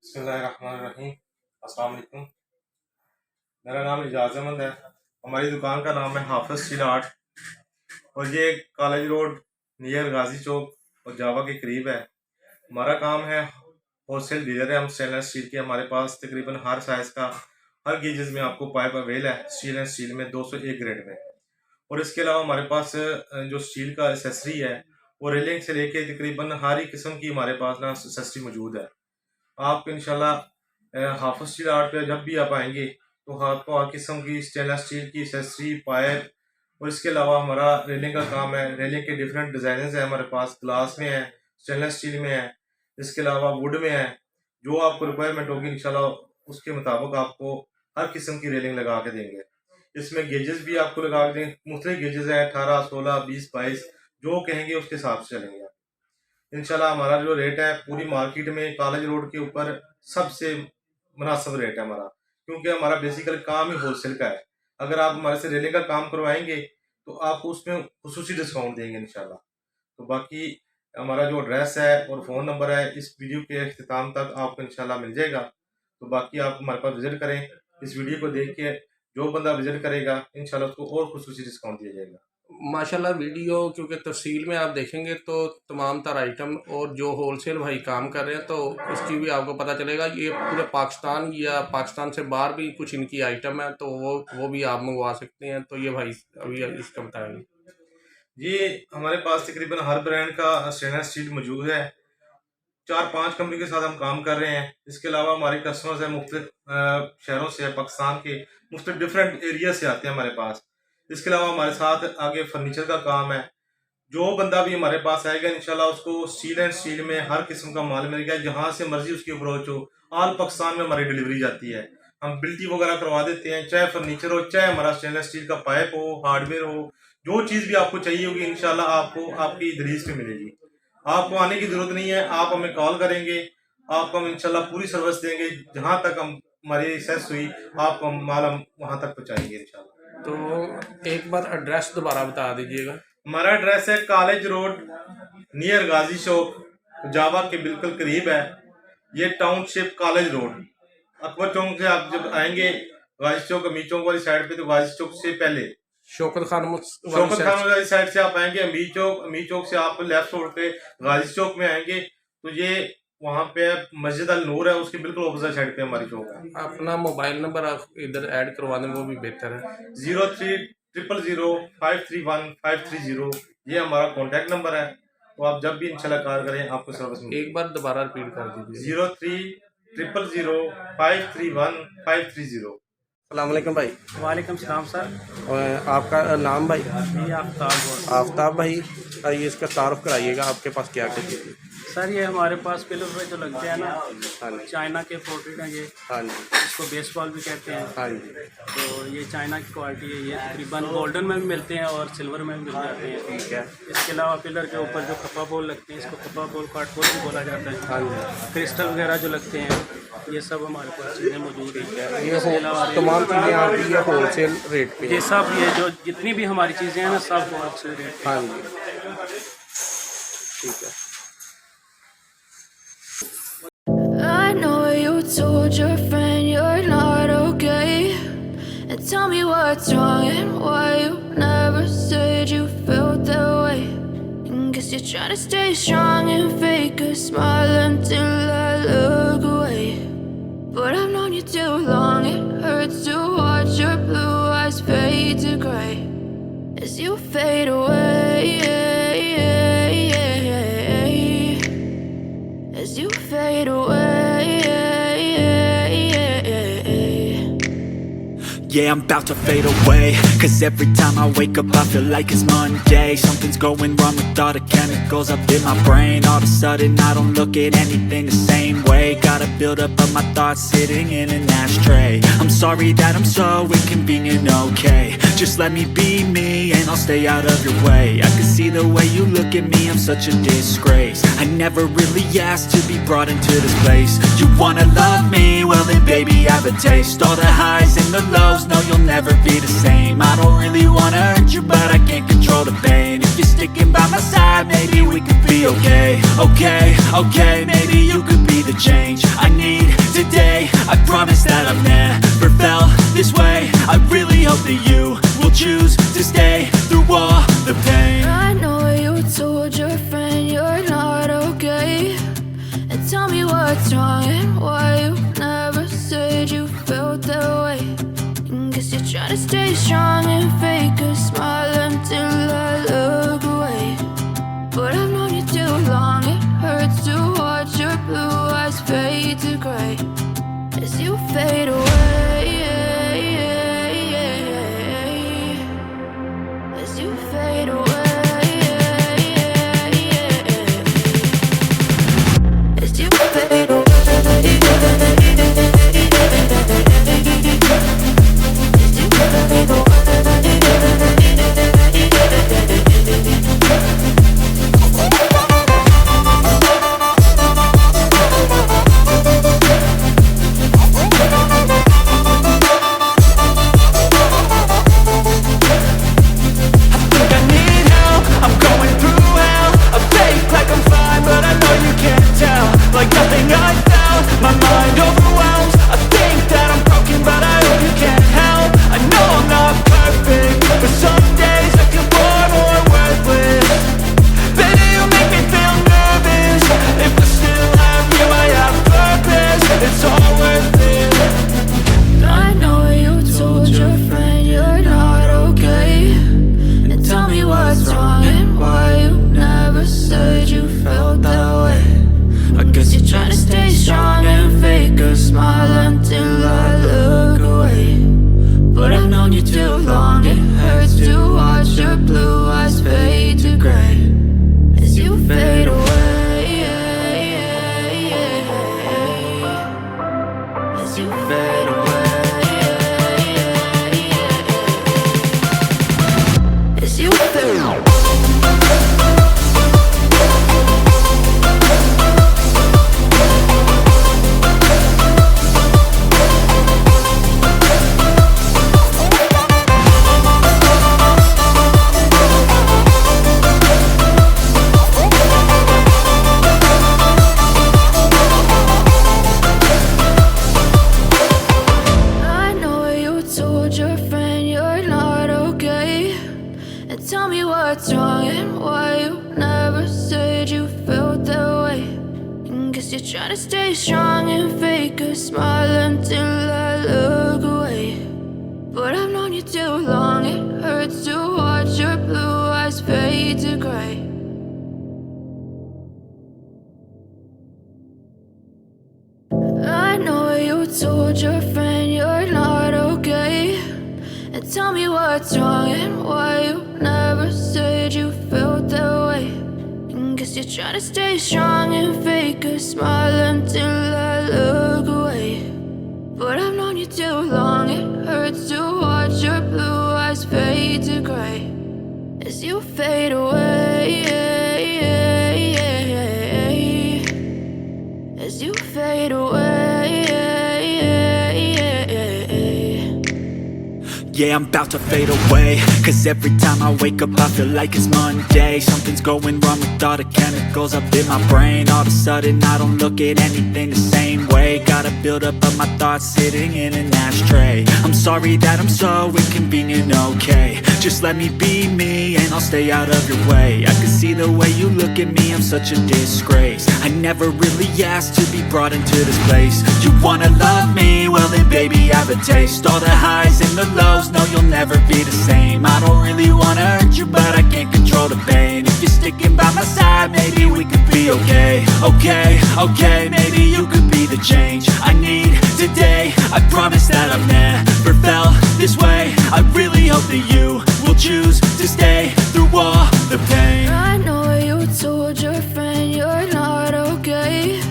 बिस्मिल्लाहिर्रहमानिर्रहीम। अस्सलाम वालेकुम। मेरा नाम इजाज़मंद है। हमारी दुकान का नाम है हाफिज़ स्टील आर्ट और ये कॉलेज रोड नियर गाजी चौक और जावा के करीब है। हमारा काम है होलसेल डीलर है हम स्टेनलेस स्टील के। हमारे पास तकरीबन हर साइज़ का हर गेजेस में आपको पाइप अवेल है स्टील एंड स्टील में 201 ग्रेड में। और इसके अलावा हमारे पास जो स्टील का एसेसरी है वो रेलिंग से लेके तकरीबन हर ही किस्म की हमारे पास ना एसेसरी मौजूद है। आप इंशाल्लाह हाफिज़ स्टील आर्ट पे जब भी आप आएंगे तो आपको हर किस्म की स्टेनलेस स्टील की एसेसरी पाइप और इसके अलावा हमारा रेलिंग का काम है। रेलिंग के डिफरेंट डिज़ाइन है हमारे पास, ग्लास में है, स्टेनलेस स्टील में है, इसके अलावा वुड में है। जो आपको रिक्वायरमेंट होगी इंशाल्लाह उसके मुताबिक आपको हर किस्म की रेलिंग लगा के देंगे। इसमें गेजेस भी आपको लगा के देंगे, मुख्तलिफ गेजेस हैं 18, 16, 20, 22 जो कहेंगे उसके हिसाब से चलेंगे। इंशाल्लाह हमारा जो रेट है पूरी मार्केट में कॉलेज रोड के ऊपर सबसे मुनासिब रेट है हमारा, क्योंकि हमारा बेसिकल काम ही होलसेल का है। अगर आप हमारे से रेलिंग का काम करवाएंगे तो आपको उसमें खुसूसी डिस्काउंट देंगे इंशाल्लाह। तो बाकी हमारा जो एड्रेस है और फ़ोन नंबर है इस वीडियो के अख्तिताम तक आपको इंशाल्लाह मिल जाएगा। तो बाकी आप हमारे पास विज़िट करें, इस वीडियो को देख के जो बंदा विज़िट करेगा इंशाल्लाह उसको और खुसूसी डिस्काउंट दिया जाएगा। माशाल्लाह वीडियो क्योंकि तफसील में आप देखेंगे तो तमाम तर आइटम और जो होलसेल भाई काम कर रहे हैं तो उसकी भी आपको पता चलेगा। ये पूरे पाकिस्तान या पाकिस्तान से बाहर भी कुछ इनकी आइटम है तो वो भी आप मंगवा सकते हैं। तो ये भाई अभी इसका बताएंगे। ये हमारे पास तकरीबन हर ब्रांड का स्टेनलेस स्टील मौजूद है। 4-5 कंपनी के साथ हम काम कर रहे हैं। इसके अलावा हमारे कस्टमर्स हैं मुख्तलिफ शहरों से, पाकिस्तान के मुख्तलिफ डिफरेंट एरिया से आते हैं हमारे पास। इसके अलावा हमारे साथ आगे फर्नीचर का काम है। जो बंदा भी हमारे पास आएगा इंशाल्लाह उसको स्टील एंड स्टील में हर किस्म का माल मिलेगा, जहाँ से मर्जी उसकी अप्रोच हो। ऑल पाकिस्तान में हमारी डिलीवरी जाती है। हम बिल्टी वगैरह करवा देते हैं, चाहे फर्नीचर हो, चाहे हमारा स्टेनलेस स्टील का पाइप हो, हार्डवेयर हो, जो चीज़ भी आपको चाहिए होगी इंशाल्लाह आपको आपकी दरीज पे मिलेगी। आपको आने की जरूरत नहीं है, आप हमें कॉल करेंगे, आपको हम इंशाल्लाह पूरी सर्विस देंगे। जहाँ तक हम हमारी सेस हुई आपको माल हम वहाँ तक पहुँचाएंगे इंशाल्लाह। तो एक बार एड्रेस दोबारा बता दीजिएगा। हमारा एड्रेस है कॉलेज रोड नियर गाजी चौक, जावा के बिल्कुल करीब है। ये टाउनशिप कॉलेज रोड अकबर चौक से आप जब आएंगे गाजी चौक अमीर चौक वाली साइड पे, तो गाजी चौक से पहले शौकत खान वाली साइड से आप आएंगे अमीर चौक से आप लेफ्ट छोड़ के गाजी चौक में आएंगे तो ये वहाँ पे मस्जिद अल नूर है, उसके बिल्कुल ऑपोजिट साइड पे हमारी चौक है। अपना मोबाइल नंबर आप इधर ऐड करवा दें वो भी बेहतर है। 03000531 ये हमारा कॉन्टैक्ट नंबर है। तो आप जब भी इंशाल्लाह कॉल करें आपको सर्विस मिलेगी। एक बार दोबारा रिपीट कर दीजिए। 03000531 अस्सलाम वालेकुम भाई। वालेकुम सलाम सर। और आपका नाम भाई? जी आफ्ताब। आफ्ताब भाई, ये इसका तारुफ कराइएगा, आपके पास क्या क्या चीज़ है? सर ये हमारे पास पिलर पे जो लगते हैं ना, हाँ जी, चाइना के पोर्ट्रेट हैं ये। हाँ जी, इसको बेसबॉल भी कहते हैं। हाँ जी। तो ये चाइना की क्वालिटी है। ये तकरीबन गोल्डन में भी मिलते हैं और सिल्वर में भी मिल जाते हैं। ठीक है। इसके अलावा पिलर के ऊपर जो कपा बोल लगते हैं इसको कपा बोल कार्डबोर्ड भी बोला जाता है। हाँ जी। क्रिस्टल वगैरह जो लगते हैं ये सब हमारे पास चीज़ें मौजूद हैं। ये तमाम चीज़ें आपकी ये होलसेल रेट पे? ये सब ये जो जितनी भी हमारी चीज़ें हैं ना सब होलसेल रेट। हाँ जी, ठीक है। I know you told your friend you're not okay, and tell me what's wrong and why you never said you felt that way. And guess you're trying to stay strong and fake a smile until I look away. But I've known you too long, it hurts to watch your blue eyes fade to gray as you fade away, as you fade away. Yeah, I'm about to fade away, cause every time I wake up I feel like it's Monday. Something's going wrong with all the chemicals up in my brain. All of a sudden I don't look at anything the same way. Got a build up of my thoughts sitting in an ashtray. I'm sorry that I'm so inconvenient, okay. Just let me be me and I'll stay out of your way. I can see the way you look at me, I'm such a disgrace. I never really asked to be brought into this place. You wanna love me? Well then baby I have a taste. All the highs and the lows, no you'll never be the same. I don't really wanna hurt you but I can't control the pain. If you're sticking by my side maybe we could be be okay. Okay, okay, maybe you could be the change I need today. I promise that I've never felt this way. I really hope that you will choose to stay through all the pain. I know you told your friend you're not okay, and tell me what's wrong and why you never said you felt that way. And guess you're trying to stay strong and fake a smile until I look away. But I've known you too long, it hurts to watch your blue eyes fade to gray as you fade away. As you fade away. As you fade away. Like nothing I felt, my mind overwhelms. I think that I'm broken, but I hope you can't help. I know I'm not perfect, but some days I feel far more worthless. Baby, you make me feel nervous. If I still have you, I have purpose. It's all worth it. I know you told your friend you're not okay, and tell me what's wrong and why you never said you felt that way. I guess you're trying to stay strong and fake a smile until I look away. But I've known you too long, it hurts to watch your blue eyes fade to gray as you fade away. As you fade away. As you fade away. What's wrong and why you never said you felt that way. And guess you're trying to stay strong and fake a smile until I look away. But I've known you too long, it hurts to watch your blue eyes fade to gray. I know you told your friend you're not okay, and tell me what's wrong and why you never said you felt that way. And guess you're trying to stay strong and fake a smile until I look away. But I've known you too long, it hurts to watch your blue eyes fade to gray as you fade away. As you fade away. Yeah, I'm about to fade away, cause every time I wake up I feel like it's Monday. Something's going wrong with all the chemicals up in my brain. All of a sudden I don't look at anything the same way. Gotta build up of my thoughts sitting in an ashtray. I'm sorry that I'm so inconvenient, okay. Just let me be me and I'll stay out of your way. I can see the way you look at me, I'm such a disgrace. I never really asked to be brought into this place. You wanna love me? Well then baby have a taste. All the highs and the lows, no you'll never be the same. I don't really wanna hurt you but I can't control the pain. If you're sticking by my side, maybe we could be okay. Okay, okay, maybe you could be the change I need today. I promise that I've never felt this way. I really hope that you will choose to stay through all the pain. I know you told your friend you're not okay,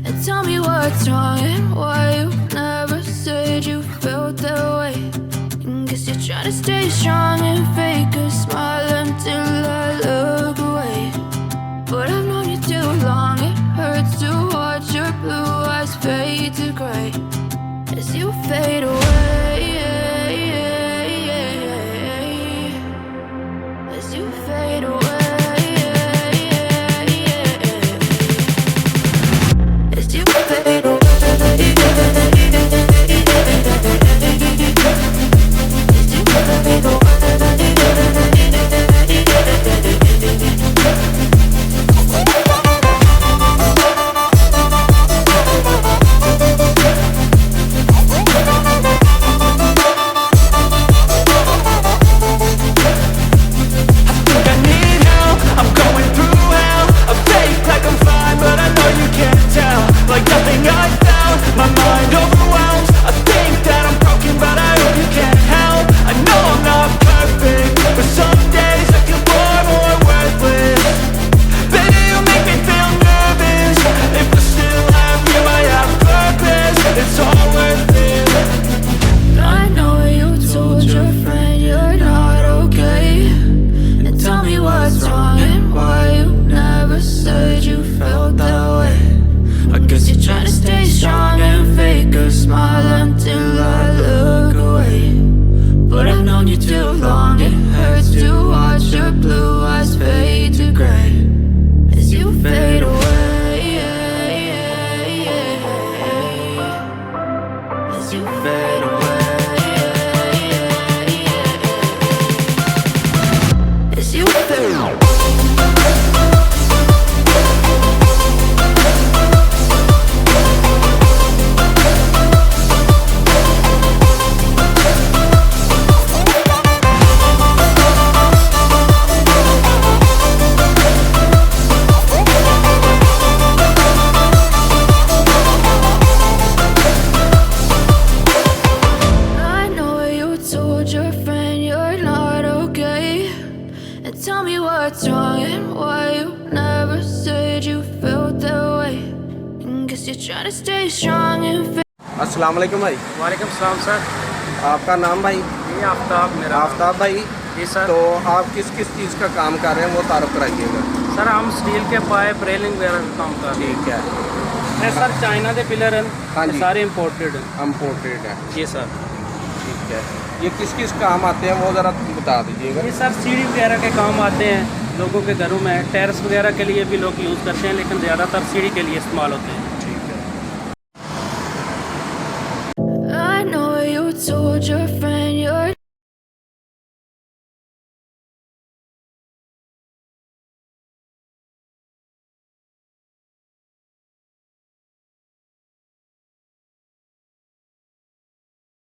and tell me what's wrong and why you never said you felt that way. And guess you're trying to stay strong and fake a smile until I look away. But I've known you too long, it hurts to watch your blue eyes fade to gray as you fade away. As you fade away. smile until I look away. But I've known you too long, it hurts to watch your blue eyes fade to gray as you fade away, as you fade away, as you fade away. Tell me what's wrong and why you never said you felt that way. And guess you're trying to stay strong and अस्सलाम वालेकुम भाई। वालेकुम सलाम sir. आपका नाम भाई? ये आफ्ताब मेरा नाम। आफ्ताब भाई जी सर। तो आप किस किस चीज़ का काम कर रहे हैं वो तारुफ कराइएगा। सर हम स्टील के पाइप रेलिंग वगैरह का काम कर रहे हैं। ठीक है। ये सर चाइना के पिलर हैं। हाँ जी। सारे इम्पोर्टेड हैं। इम्पोर्टेड है। जी सर। ठीक है। ये किस किस काम आते हैं वो ज़रा बता दीजिएगा। ये सर सीढ़ी वगैरह के काम आते हैं लोगों के घरों में, टेरेस वगैरह के लिए भी लोग यूज़ करते हैं, लेकिन ज़्यादातर सीढ़ी के लिए इस्तेमाल होते हैं। ठीक है। I know you told your